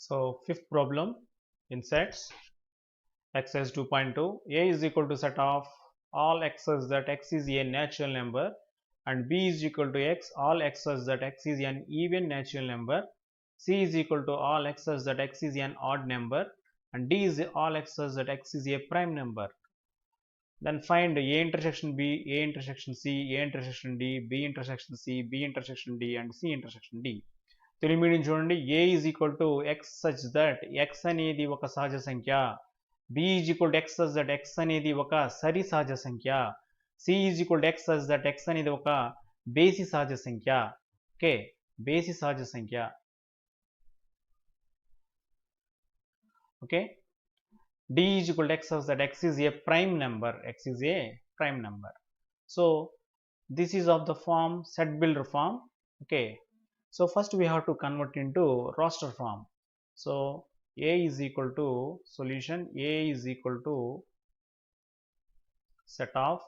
So fifth problem in sets exercise 2.2. A is equal to set of all x such that x is a natural number and b is equal to x all x such that x is an even natural number. C is equal to all x such that x is an odd number and d is all x such that x is a prime number. Then find A intersection B, A intersection C, A intersection D, B intersection C, B intersection D and C intersection D. Telugu medium చూడండి. A is equal to x such that x అనేది ఒక సహజ సంఖ్య, b is equal to x such that x అనేది ఒక సరి సహజ సంఖ్య, c is equal to x such that x అనేది ఒక బేసి సహజ సంఖ్య. ఓకే, బేసి సహజ సంఖ్య. Okay, d is equal to x such that x is a prime number, x is a prime number. So this is of the form set builder form. Okay, so first we have to convert into roster form. So A is equal to solution, A is equal to set of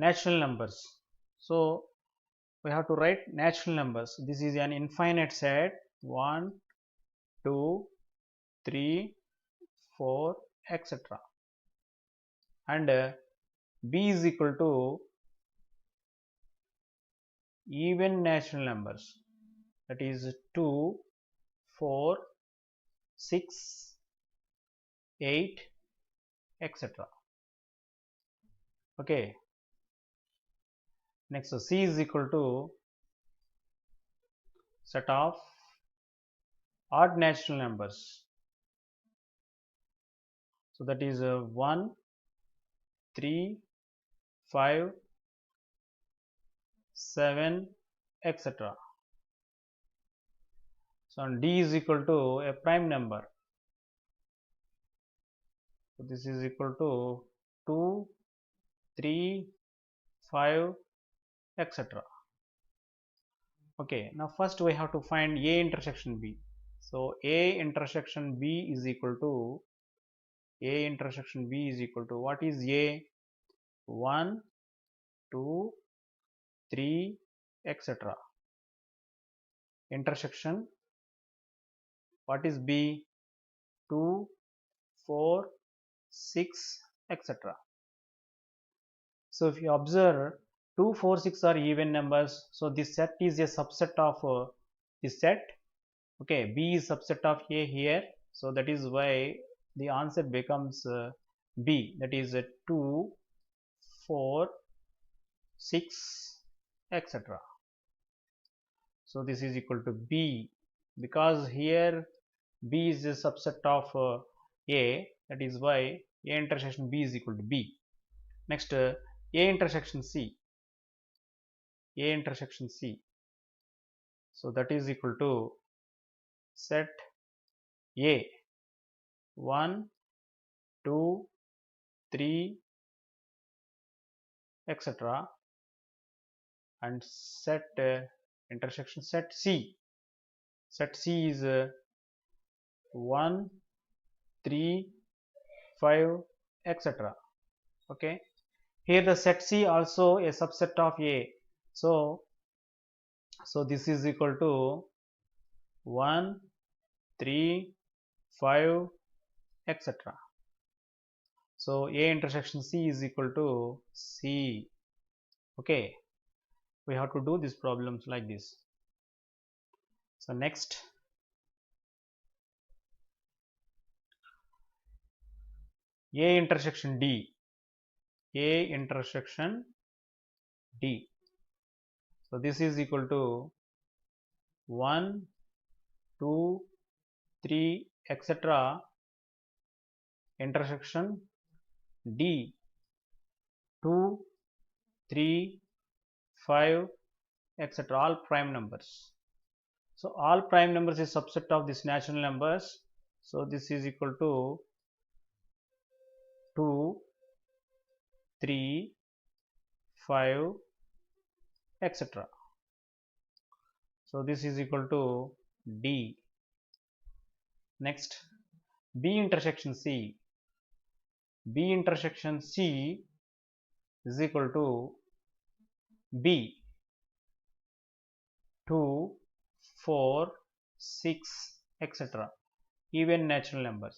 natural numbers. So we have to write natural numbers. This is an infinite set, 1, 2, 3, 4, etc. And B is equal to even natural numbers, that is 2, 4, 6, 8, etc. Okay, next C is equal to set of odd natural numbers, so that is 1, 3, 5, 7, etc. So D is equal to a prime number, so this is equal to 2, 3, 5, etc. Okay, now first we have to find A intersection B. So A intersection B is equal to what is A? 1, 2, 3, etc. Intersection, what is B? 2, 4, 6, etc. So if you observe 2, 4, 6 are even numbers, so this set is a subset of this set. Okay, B is subset of A here, so that is why the answer becomes B, that is 2, 4, 6, etc. So this is equal to B, because here B is a subset of A, that is why A intersection B is equal to B. Next, A intersection C, A intersection C, so that is equal to set A 1, 2, 3, etc. and set intersection set C. Set C is 1, 3, 5, etc. Okay, here the set C also a subset of A, so this is equal to 1, 3, 5, etc. So A intersection C is equal to C. Okay, we have to do these problems like this. So next, A intersection D, A intersection D. So this is equal to 1, 2, 3, etc. intersection D 2, 3, 5, etc. all prime numbers. So all prime numbers is subset of this natural numbers. So this is equal to 2, 3, 5, etc. So this is equal to D. Next, B intersection C. B intersection C is equal to B 2, 4, 6, etc. Even natural numbers.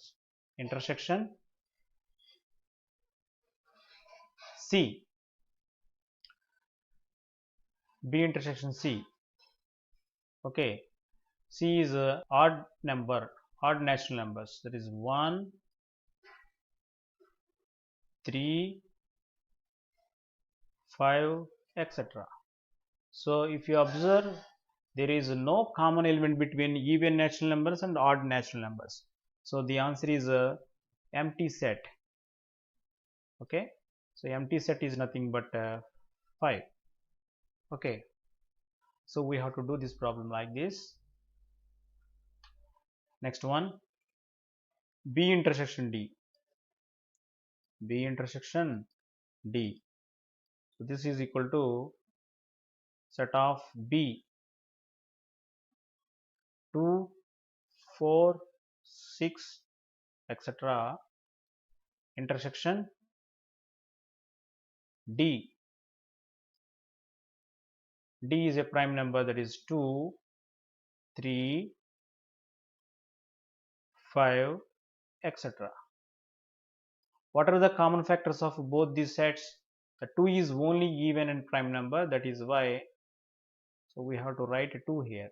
Intersection C. B intersection C. Okay. C is a odd number, odd natural numbers. That is 1, 3, 5, etc. So if you observe, there is no common element between even natural numbers and odd natural numbers. So the answer is a empty set. Okay. So empty set is nothing but 5. Okay. So we have to do this problem like this. Next one, B intersection D. B intersection D. So this is equal to set of B 2, 4, 6, etc. intersection D. D is a prime number, that is 2, 3, 5, etc. What are the common factors of both these sets? The 2 is only even and prime number, that is why. So we have to write 2 here.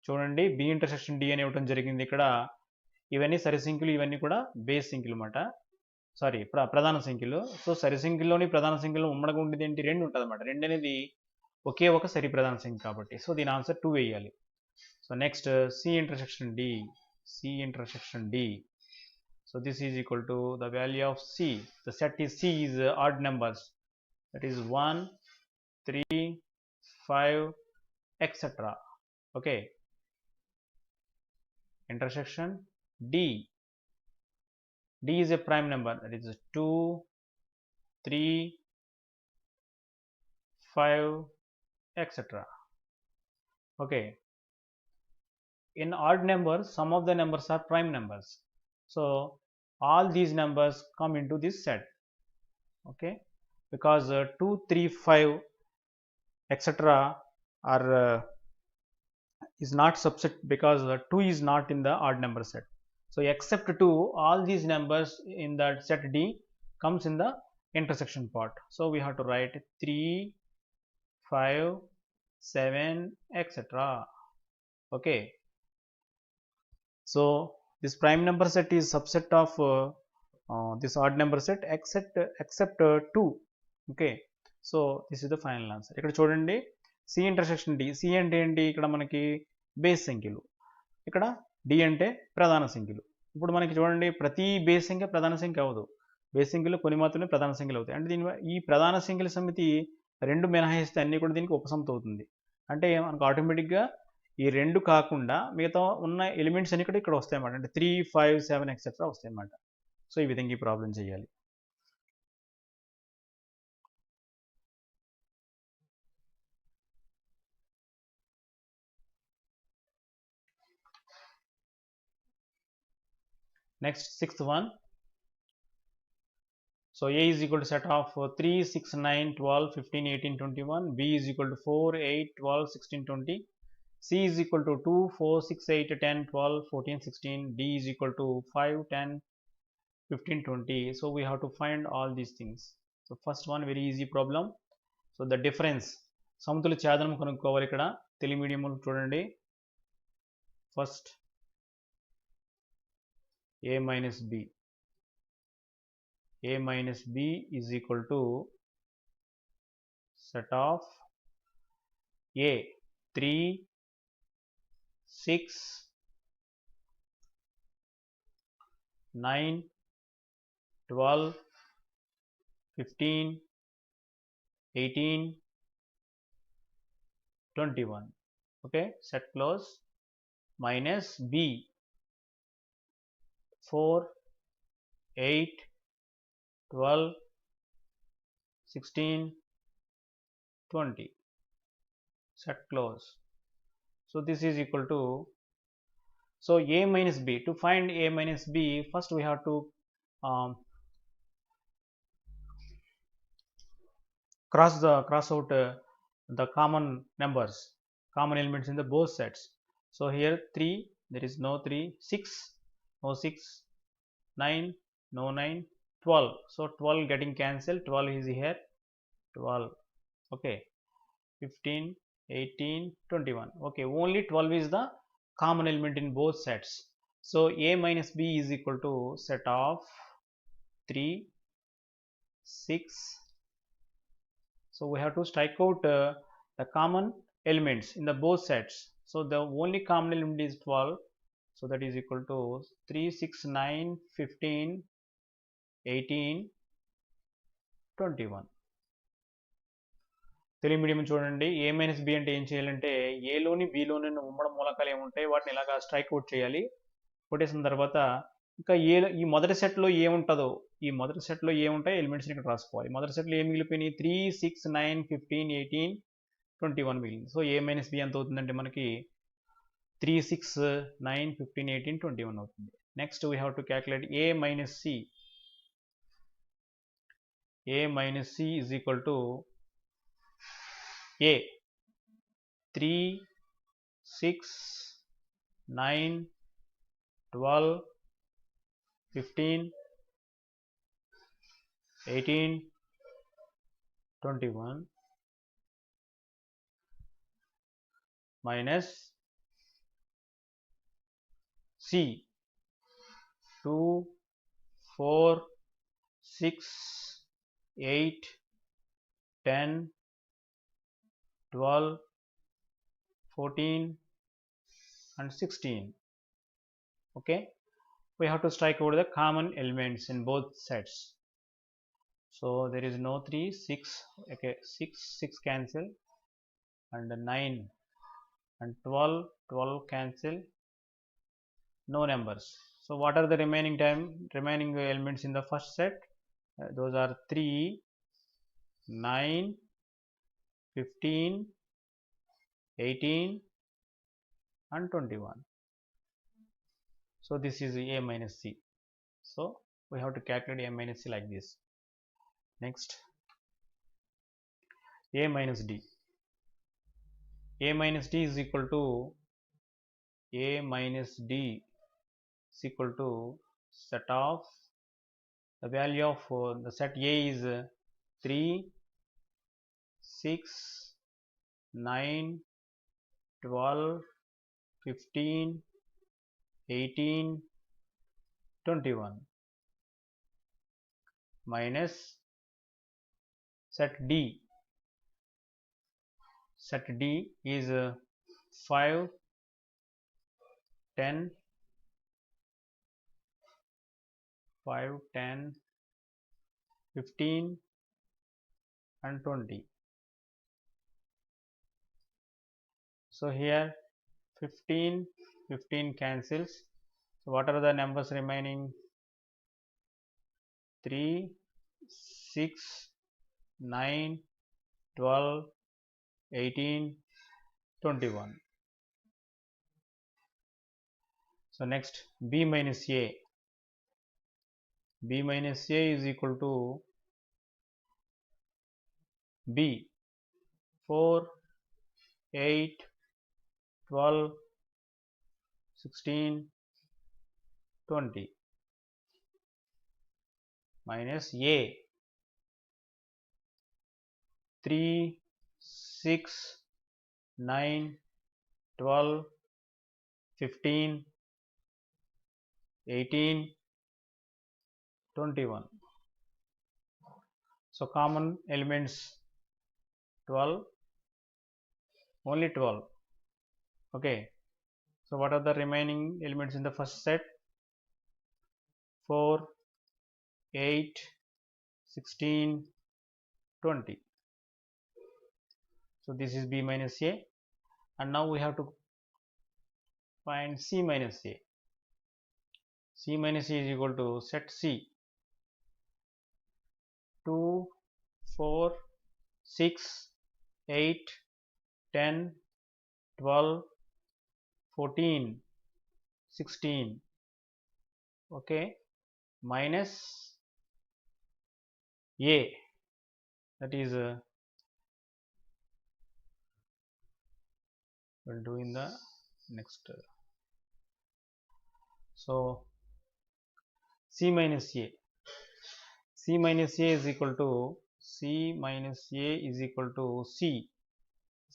చూడండి B intersection D అని ఇవ్వడం జరిగింది. ఇక్కడ ఇవన్నీ సరి సంఖ్యలు, ఇవన్నీ కూడా బేస్ సంఖ్యలు అన్నమాట. సారీ, ప్రధాన సంఖ్యలు. సో సరి సంఖ్యలోని ప్రధాన సంఖ్యలో ఉమ్మడిగా ఉండేది ఏంటి? 2 ఉంటుంది అన్నమాట. 2 అనేది ఒకే ఒక సరి ప్రధాన సంఖ్య కాబట్టి. సో దీని ఆన్సర్ 2 వేయాలి. So next C intersection D. C intersection D. So this is equal to the value of C. The set is C is odd numbers. That is 1, 3, 5, etc. Okay. Intersection D. D is a prime number. That is 2, 3, 5, etc. Okay. In odd numbers, some of the numbers are prime numbers. So all these numbers come into this set. Okay, because 2, 3, 5, etc. are is not subset, because 2 is not in the odd number set. So except 2, all these numbers in that set D comes in the intersection part. So we have to write 3, 5, 7, etc. Okay. So this prime number set is subset of this odd number set except 2. Okay. So this is the final answer. ఇక్కడ చూడండి, C intersection D. C అంటే ఏంటి? ఇక్కడ మనకి base సంఖ్యలు, ఇక్కడ D అంటే ప్రధాన సంఖ్యలు. ఇప్పుడు మనకి చూడండి, ప్రతి బేస్ సంఖ్య ప్రధాన సంఖ్య అవ్వదు. బేస్ సంఖ్యలు కొన్ని మాత్రమే ప్రధాన సంఖ్యలు అవుతాయి. అంటే ఈ ప్రధాన సంఖ్యల సమితి 2 మినహాయిస్తే అన్ని కూడా దీనికి ఉపసమితి అవుతుంది. అంటే మనకు ఆటోమేటిక్గా ఈ 2 కాకుండా మిగతా ఉన్న ఎలిమెంట్స్ అన్ని కూడా ఇక్కడ వస్తాయి అన్నమాట. అంటే 3, 5, 7 ఎక్సెట్రా వస్తాయి అన్నమాట. సో ఈ విధంగా ఈ ప్రాబ్లం చేయాలి. Next, sixth one. So A is equal to set of 3, 6, 9, 12, 15, 18, 21. B is equal to 4, 8, 12, 16, 20. C is equal to 2, 4, 6, 8, 10, 12, 14, 16. D is equal to 5, 10, 15, 20. So we have to find all these things. So first one, very easy problem. So the difference, సమతుల ఛేదనం కనుక్కోవాలి. ఇక్కడ Telugu medium చూడండి. First A minus B. A minus B is equal to set of A 3, 6, 9, 12, 15, 18, 21. Okay, set close. Minus B 4, 8, 12, 16, 20. Set close. So this is equal to, so A minus B. To find A minus B, first we have to cross out the common numbers, common elements in the both sets. So here 3, there is no 3, 6, no 6, 9, no 9, 12. So 12 getting cancelled, 12 is here, 12. Okay, 15, 18, 21. Okay, only 12 is the common element in both sets. So A minus B is equal to set of 3, 6. So we have to strike out the common elements in the both sets. So the only common element is 12. So that is equal to 3, 6, 9, 15, 18, 21. Telugu medium చూడండి. ఏ minus B అంటే ఏం చేయాలంటే ఏలోని బిలోని ఉమ్మడి మూలకాలు ఏముంటాయి వాటిని ఇలాగా strike out చేయాలి. కొట్టేసిన తర్వాత ఇంకా ఈ మొదటి సెట్లో ఏముంటుందో ఈ మొదటి సెట్లో ఏముంటాయి ఎలిమెంట్స్ని ఇక్కడ రాసుకోవాలి. మొదటి సెట్లో ఏం మిగిలిపోయినాయి 3, 6, 9, 15, 18, 21 మిగిలింది. సో ఏ మైనస్ బి ఎంత అవుతుందంటే మనకి 3, 6, 9, 15, 18, 21 అవుతుంది. Next we have to calculate A minus C. A minus C is equal to A 3, 6, 9, 12, 15, 18, 21 minus C 2, 4, 6, 8, 10, 12, 14 and 16. Okay, we have to strike out the common elements in both sets. So there is no 3, 6. Okay, 6 cancel, and 9 and 12 cancel, no numbers. So what are the remaining elements in the first set? Those are 3, 9, 15, 18 and 21. So this is A minus C. So we have to calculate A minus C like this. Next, A minus D. A minus D is equal to A minus D is equal to set of the value of the set A is 3, 6, 9, 12, 15, 18, 21 minus set D. Set D is 5, 10, 15 and 20. So here 15 cancels. So what are the numbers remaining? 3, 6, 9, 12, 18, 21. So next, B minus A. B minus A is equal to B 4, 8, 12, 16, 20 minus A 3, 6, 9, 12, 15, 18, 21. So common elements 12, only 12. Okay, so what are the remaining elements in the first set? 4, 8, 16, 20. So this is B minus A, and now we have to find C minus A. C minus A is equal to set C 2, 4, 6, 8, 10, 12, 14, 16. Okay, minus A, that is when doing the next. So c minus a, c minus a is equal to c minus a is equal to c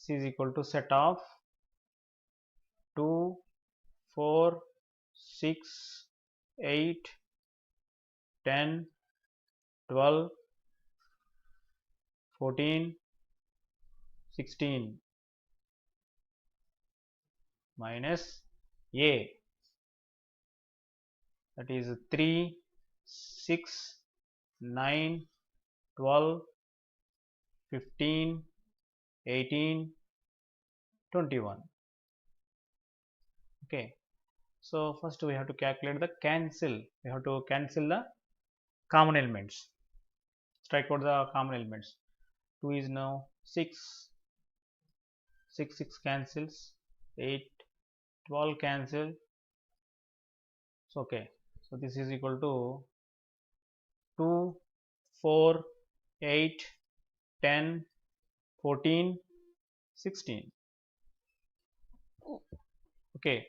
is equal to set of 2, 4, 6, 8, 10, 12, 14, 16 minus a, that is 3, 6, 9, 12, 15, 18, 21. Okay, so first we have to calculate the cancel. We have to cancel the common elements. Strike out the common elements. 2 is now 6, 6 cancels, 8, 12 cancel. So okay, so this is equal to 2, 4, 8, 10, 14, 16. Okay,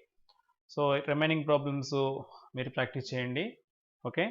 so remaining problems మీరు practice చేయండి. Okay.